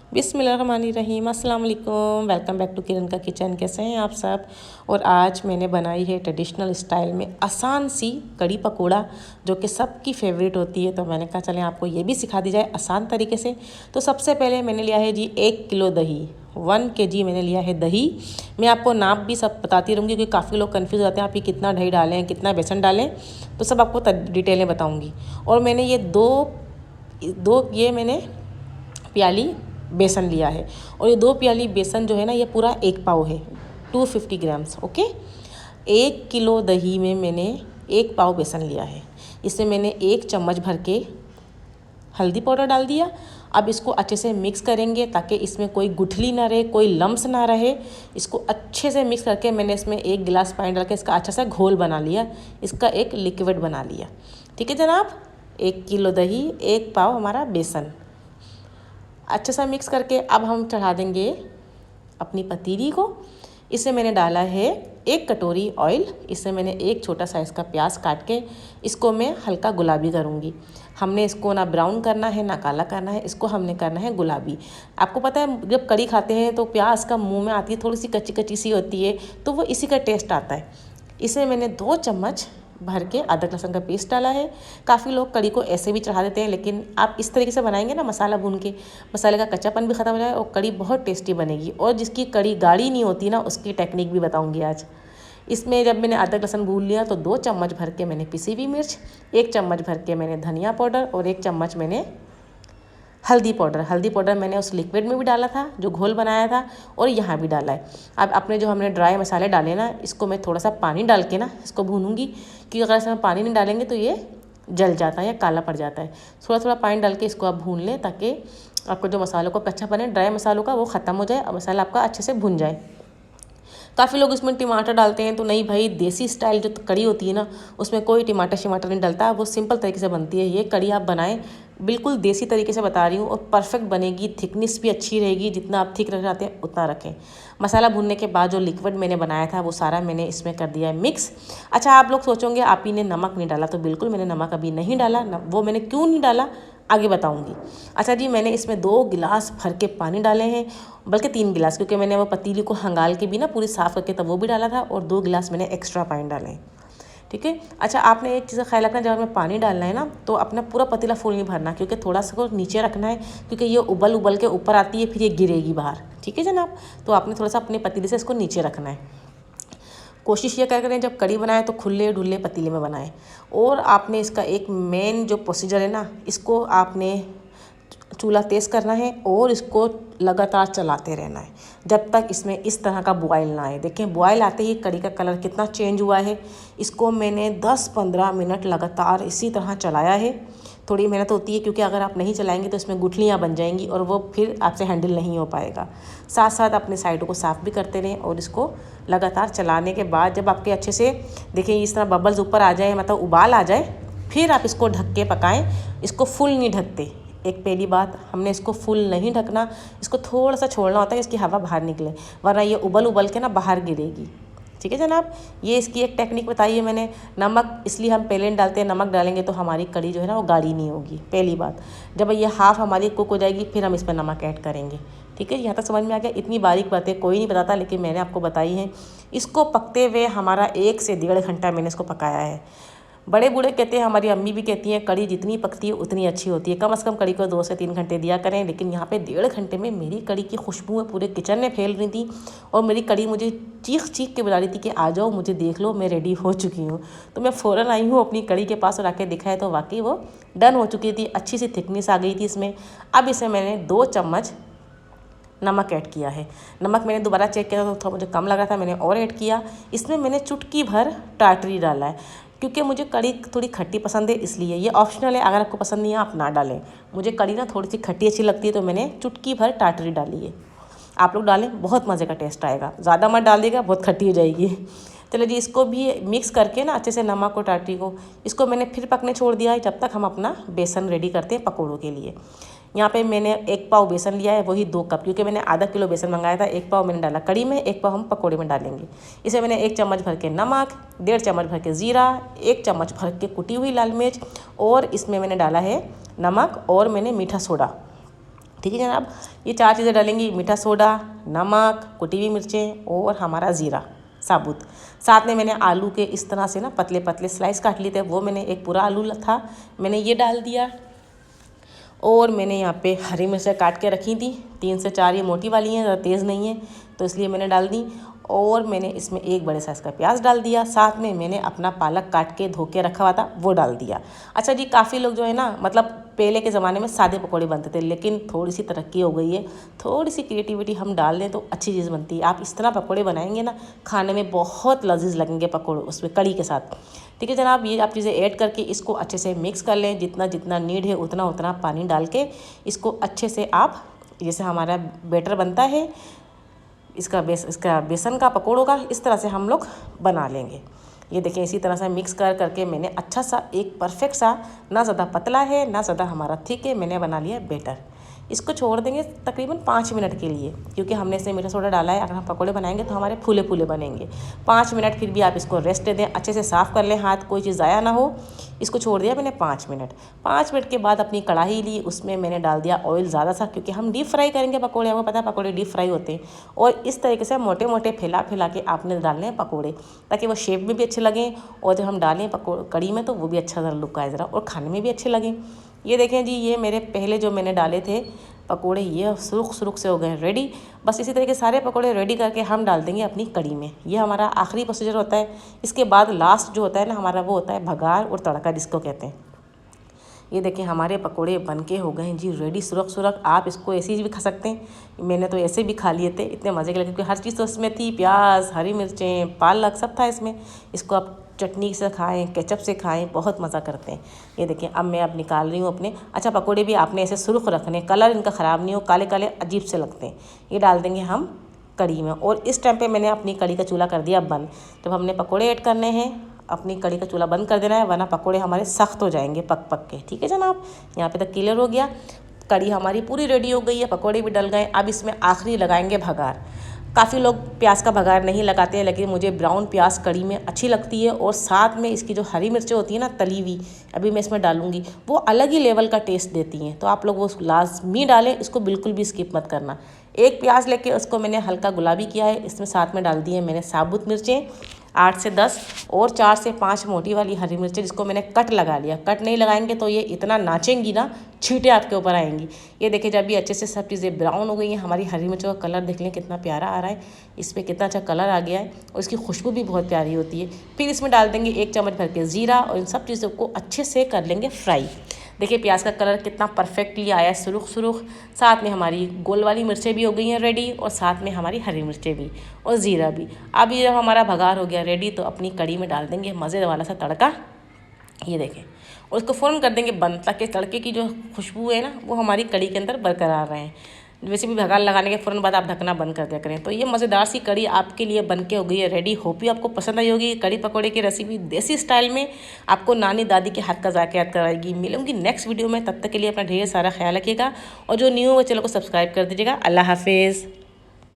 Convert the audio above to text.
बिस्मिल्लाहिर्रहमानिर्रहीम, अस्सलाम वालेकुम। वेलकम बैक टू किरण का किचन। कैसे हैं आप सब? और आज मैंने बनाई है ट्रेडिशनल स्टाइल में आसान सी कड़ी पकोड़ा, जो कि सबकी फेवरेट होती है। तो मैंने कहा चलें आपको ये भी सिखा दी जाए आसान तरीके से। तो सबसे पहले मैंने लिया है जी 1 किलो दही, 1 kg मैंने लिया है दही। मैं आपको नाप भी सब बताती रहूँगी क्योंकि काफ़ी लोग कन्फ्यूज़ होते हैं आप ये कितना दही डालें, कितना बेसन डालें, तो सब आपको डिटेल में बताऊँगी। और मैंने ये दो ये मैंने प्याली बेसन लिया है, और ये 2 प्याली बेसन जो है ना, ये पूरा 1 पाव है, 250 ग्राम्स। ओके, 1 किलो दही में मैंने 1 पाव बेसन लिया है। इसमें मैंने 1 चम्मच भर के हल्दी पाउडर डाल दिया। अब इसको अच्छे से मिक्स करेंगे ताकि इसमें कोई गुठली ना रहे, कोई लम्स ना रहे। इसको अच्छे से मिक्स करके मैंने इसमें 1 गिलास पानी डाल के इसका अच्छा सा घोल बना लिया, इसका एक लिक्विड बना लिया। ठीक है जनाब, 1 किलो दही, 1 पाव हमारा बेसन, अच्छा सा मिक्स करके अब हम चढ़ा देंगे अपनी पतीली को। इससे मैंने डाला है 1 कटोरी ऑयल। इससे मैंने 1 छोटा साइज़ का प्याज काट के इसको मैं हल्का गुलाबी करूँगी। हमने इसको ना ब्राउन करना है ना काला करना है, इसको हमने करना है गुलाबी। आपको पता है जब कड़ी खाते हैं तो प्याज का मुंह में आती है, थोड़ी सी कच्ची कच्ची सी होती है, तो वो इसी का टेस्ट आता है। इसे मैंने 2 चम्मच भर के अदरक लहसुन का पेस्ट डाला है। काफ़ी लोग कड़ी को ऐसे भी चढ़ा देते हैं, लेकिन आप इस तरीके से बनाएंगे ना, मसाला भून के, मसाले का कच्चापन भी ख़त्म हो जाए और कड़ी बहुत टेस्टी बनेगी। और जिसकी कड़ी गाढ़ी नहीं होती ना, उसकी टेक्निक भी बताऊंगी आज। इसमें जब मैंने अदरक लहसुन भून लिया तो 2 चम्मच भर के मैंने पिसी हुई मिर्च, 1 चम्मच भर के मैंने धनिया पाउडर और 1 चम्मच मैंने हल्दी पाउडर मैंने उस लिक्विड में भी डाला था जो घोल बनाया था, और यहाँ भी डाला है। अब अपने जो हमने ड्राई मसाले डाले ना, इसको मैं थोड़ा सा पानी डाल के ना इसको भूनूंगी, क्योंकि अगर इसमें पानी नहीं डालेंगे तो ये जल जाता है या काला पड़ जाता है। थोड़ा थोड़ा पानी डाल के इसको आप भून लें ताकि आपको जो मसालों का कच्चा बने, ड्राई मसालों का, वो ख़त्म हो जाए और मसाला आपका अच्छे से भुन जाए। काफ़ी लोग इसमें टमाटर डालते हैं, तो नहीं भाई, देसी स्टाइल जो कड़ी होती है ना, उसमें कोई टमाटर नहीं डलता, वो सिंपल तरीके से बनती है। ये कड़ी आप बनाएं, बिल्कुल देसी तरीके से बता रही हूँ, और परफेक्ट बनेगी। थिकनेस भी अच्छी रहेगी, जितना आप थिक रख चाहते हैं उतना रखें। मसाला भूनने के बाद जो लिक्विड मैंने बनाया था वो सारा मैंने इसमें कर दिया है मिक्स। अच्छा, आप लोग सोचोगे आप ही ने नमक नहीं डाला, तो बिल्कुल मैंने नमक अभी नहीं डाला। वो मैंने क्यों नहीं डाला आगे बताऊंगी। अच्छा जी, मैंने इसमें 2 गिलास भर के पानी डाले हैं, बल्कि 3 गिलास, क्योंकि मैंने वो पतीली को हंगाल के भी ना पूरी साफ़ करके तब वो भी डाला था, और 2 गिलास मैंने एक्स्ट्रा पानी डाले हैं। ठीक है। अच्छा, आपने एक चीज़ का ख्याल रखना, जब हमें पानी डालना है ना, तो अपना पूरा पतीला फुल नहीं भरना, क्योंकि थोड़ा सा को नीचे रखना है, क्योंकि ये उबल के ऊपर आती है, फिर ये गिरेगी बाहर। ठीक है जनाब, तो आपने थोड़ा सा अपने पतीले से इसको नीचे रखना है। कोशिश ये करें जब कड़ी बनाएं तो खुले ढुले पतीले में बनाएं। और आपने इसका एक मेन जो प्रोसीजर है ना, इसको आपने चूल्हा तेज़ करना है और इसको लगातार चलाते रहना है जब तक इसमें इस तरह का बॉयल ना आए। देखें, बॉयल आते ही कड़ी का कलर कितना चेंज हुआ है। इसको मैंने 10-15 मिनट लगातार इसी तरह चलाया है। थोड़ी मेहनत होती है, क्योंकि अगर आप नहीं चलाएंगे तो इसमें गुठलियाँ बन जाएंगी और वो फिर आपसे हैंडल नहीं हो पाएगा। साथ साथ अपने साइडों को साफ़ भी करते रहें, और इसको लगातार चलाने के बाद जब आपके अच्छे से देखिए इस तरह बबल्स ऊपर आ जाए, मतलब उबाल आ जाए, फिर आप इसको ढक के पकाएं। इसको फुल नहीं ढकते। एक पहली बात, हमने इसको फुल नहीं ढकना, इसको थोड़ा सा छोड़ना होता है, इसकी हवा बाहर निकले, वरना ये उबल के ना बाहर गिरेगी। ठीक है जनाब, ये इसकी एक टेक्निक बताई है मैंने। नमक इसलिए हम पहले नहीं डालते हैं, नमक डालेंगे तो हमारी कड़ी जो है ना वो गाढ़ी नहीं होगी। पहली बात, जब ये हाफ़ हमारी कुक हो जाएगी फिर हम इस पर नमक ऐड करेंगे। ठीक है, यहाँ तक समझ में आ गया। इतनी बारीक बातें कोई नहीं बताता, लेकिन मैंने आपको बताई हैं। इसको पकते हुए हमारा 1 से 1.5 घंटा मैंने इसको पकाया है। बड़े बूढ़े कहते हैं, हमारी अम्मी भी कहती हैं, कड़ी जितनी पकती है उतनी अच्छी होती है। कम से कम कड़ी को 2 से 3 घंटे दिया करें, लेकिन यहाँ पे 1.5 घंटे में मेरी कड़ी की खुशबू पूरे किचन में फैल रही थी, और मेरी कड़ी मुझे चीख के बुला रही थी कि आ जाओ, मुझे देख लो, मैं रेडी हो चुकी हूँ। तो मैं फ़ौरन आई हूँ अपनी कड़ी के पास और आके दिखाया तो वाकई वो डन हो चुकी थी, अच्छी सी थिकनेस आ गई थी इसमें। अब इसे मैंने 2 चम्मच नमक ऐड किया है। नमक मैंने दोबारा चेक किया तो थोड़ा मुझे कम लगा था, मैंने और ऐड किया। इसमें मैंने चुटकी भर टाटरी डाला है, क्योंकि मुझे कड़ी थोड़ी खट्टी पसंद है, इसलिए। ये ऑप्शनल है, अगर आपको पसंद नहीं है आप ना डालें। मुझे कड़ी ना थोड़ी सी खट्टी अच्छी लगती है, तो मैंने चुटकी भर टाटरी डाली है। आप लोग डालें, बहुत मज़े का टेस्ट आएगा। ज़्यादा मत डालिएगा, बहुत खट्टी हो जाएगी। चलो जी, इसको भी मिक्स करके ना अच्छे से नमक और टाटरी को, इसको मैंने फिर पकने छोड़ दिया है, जब तक हम अपना बेसन रेडी करते हैं पकौड़ों के लिए। यहाँ पे मैंने 1 पाव बेसन लिया है, वही 2 कप, क्योंकि मैंने आधा किलो बेसन मंगाया था। 1 पाव मैंने डाला कड़ी में, 1 पाव हम पकोड़े में डालेंगे। इसे मैंने 1 चम्मच भर के नमक, 1.5 चम्मच भर के ज़ीरा, 1 चम्मच भर के कुटी हुई लाल मिर्च, और इसमें मैंने डाला है नमक, और मैंने मीठा सोडा। ठीक है जनाब। ये 4 चीज़ें डालेंगी, मीठा सोडा, नमक, कुटी हुई मिर्चें और हमारा ज़ीरा साबुत। साथ में मैंने आलू के इस तरह से ना पतले पतले स्लाइस काट लिए थे, वो मैंने एक पूरा आलू था मैंने ये डाल दिया। और मैंने यहाँ पे हरी मिर्चें काट के रखी थी 3 से 4, ये मोटी वाली हैं, ज़्यादा तेज़ नहीं है तो इसलिए मैंने डाल दी। और मैंने इसमें एक बड़े साइज़ का प्याज डाल दिया। साथ में मैंने अपना पालक काट के धो के रखा हुआ था वो डाल दिया। अच्छा जी, काफ़ी लोग जो है ना, मतलब पहले के ज़माने में सादे पकौड़े बनते थे, लेकिन थोड़ी सी तरक्की हो गई है, थोड़ी सी क्रिएटिविटी हम डाल दें तो अच्छी चीज़ बनती है। आप इस तरह पकौड़े बनाएंगे ना, खाने में बहुत लजीज लगेंगे पकौड़े, उसमें कड़ी के साथ। ठीक है जनाब, ये आप चीज़ें ऐड करके इसको अच्छे से मिक्स कर लें। जितना जितना नीड है उतना उतना पानी डाल के इसको अच्छे से आप, जैसे हमारा बैटर बनता है इसका बेसन का पकौड़ों का, इस तरह से हम लोग बना लेंगे। ये देखें, इसी तरह से मिक्स कर करके मैंने अच्छा सा एक परफेक्ट सा, ना ज़्यादा पतला है ना ज़्यादा हमारा थिक है, मैंने बना लिया बैटर। इसको छोड़ देंगे तकरीबन 5 मिनट के लिए, क्योंकि हमने इसमें मीठा सोडा डाला है। अगर हम पकौड़े बनाएंगे तो हमारे फूले फूले बनेंगे। 5 मिनट फिर भी आप इसको रेस्ट दे दें, अच्छे से साफ़ कर लें, हाथ कोई चीज़ ज़ाया ना हो। इसको छोड़ दिया मैंने 5 मिनट। 5 मिनट के बाद अपनी कढ़ाई ली, उसमें मैंने डाल दिया ऑयल ज़्यादा सा, क्योंकि हम डीप फ्राई करेंगे पकौड़े। आपको पता है पकौड़े डीप फ्राई होते हैं। और इस तरीके से मोटे मोटे फैला फैला के आपने डालने हैं पकौड़े, ताकि वो शेप में भी अच्छे लगें और जब हम डालें कड़ी में तो वो भी अच्छा ज़रा लुक आए ज़रा, और खाने में भी अच्छे लगें। ये देखें जी, ये मेरे पहले जो मैंने डाले थे पकोड़े, ये सुरुख सुरुख से हो गए रेडी। बस इसी तरीके सारे पकोड़े रेडी करके हम डाल देंगे अपनी कड़ी में। ये हमारा आखिरी प्रोसीजर होता है। इसके बाद लास्ट जो होता है ना हमारा, वो होता है भगार और तड़का, जिसको कहते हैं। ये देखिए हमारे पकोड़े बनके हो गए जी रेडी, सुरख सुरख। आप इसको ऐसे ही भी खा सकते हैं, मैंने तो ऐसे भी खा लिए थे, इतने मज़े के लगे, क्योंकि हर चीज़ तो इसमें थी, प्याज, हरी मिर्चें, पालक, सब था इसमें। इसको आप चटनी से खाएं, केचप से खाएं, बहुत मज़ा करते हैं। ये देखिए अब मैं अब निकाल रही हूँ अपने। अच्छा, पकोड़े भी आपने ऐसे सुर्ख रखने, कलर इनका ख़राब नहीं हो, काले काले अजीब से लगते हैं। ये डाल देंगे हम कड़ी में। और इस टाइम पे मैंने अपनी कड़ी का चूल्हा कर दिया बंद। जब हमने पकोड़े ऐड करने हैं, अपनी कड़ी का चूल्हा बंद कर देना है, वरना पकोड़े हमारे सख्त हो जाएंगे पक पक के। ठीक है जनाब, यहाँ पे तक क्लियर हो गया। कड़ी हमारी पूरी रेडी हो गई है, पकोड़े भी डल गए। अब इसमें आखिरी लगाएंगे भगार। काफ़ी लोग प्याज का भगार नहीं लगाते हैं, लेकिन मुझे ब्राउन प्याज कड़ी में अच्छी लगती है। और साथ में इसकी जो हरी मिर्चें होती है ना तली हुई, अभी मैं इसमें डालूंगी, वो अलग ही लेवल का टेस्ट देती हैं। तो आप लोग वो लाजमी डालें, इसको बिल्कुल भी स्किप मत करना। एक प्याज लेके उसको मैंने हल्का गुलाबी किया है, इसमें साथ में डाल दी है मैंने साबुत मिर्चें 8 से 10 और 4 से 5 मोटी वाली हरी मिर्चें, जिसको मैंने कट लगा लिया। कट नहीं लगाएंगे तो ये इतना नाचेंगी ना, छींटे आपके ऊपर आएंगी। ये देखिए जब भी अच्छे से सब चीज़ें ब्राउन हो गई हैं, हमारी हरी मिर्चों का कलर देख लें कितना प्यारा आ रहा है, इस पर कितना अच्छा कलर आ गया है, और इसकी खुशबू भी बहुत प्यारी होती है। फिर इसमें डाल देंगे 1 चम्मच भर के ज़ीरा, और इन सब चीज़ों को अच्छे से कर लेंगे फ्राई। देखिए प्याज का कलर कितना परफेक्टली आया है, सुरुख सुरुख। साथ में हमारी गोल वाली मिर्चें भी हो गई हैं रेडी, और साथ में हमारी हरी मिर्चें भी और ज़ीरा भी। अब ये जब हमारा भगार हो गया रेडी, तो अपनी कड़ी में डाल देंगे मज़े वाला सा तड़का। ये देखें, और उसको फ़ौरन कर देंगे बंद, ताकि तड़के की जो खुशबू है ना वो हमारी कड़ी के अंदर बरकरार रहे। वैसे भी भगार लगाने के फ़ौरन बाद आप ढकना बंद कर दिया करें। तो ये मज़ेदार सी कड़ी आपके लिए बन के हो गई है रेडी। होप ही आपको पसंद आई होगी कड़ी पकौड़े की रेसिपी, देसी स्टाइल में, आपको नानी दादी के हाथ का जायका याद कराएगी। मिलूंगी नेक्स्ट वीडियो में, तब तक के लिए अपना ढेर सारा ख्याल रखिएगा, और जो न्यू है चैनल को सब्सक्राइब कर दीजिएगा। अल्लाह हाफिज़।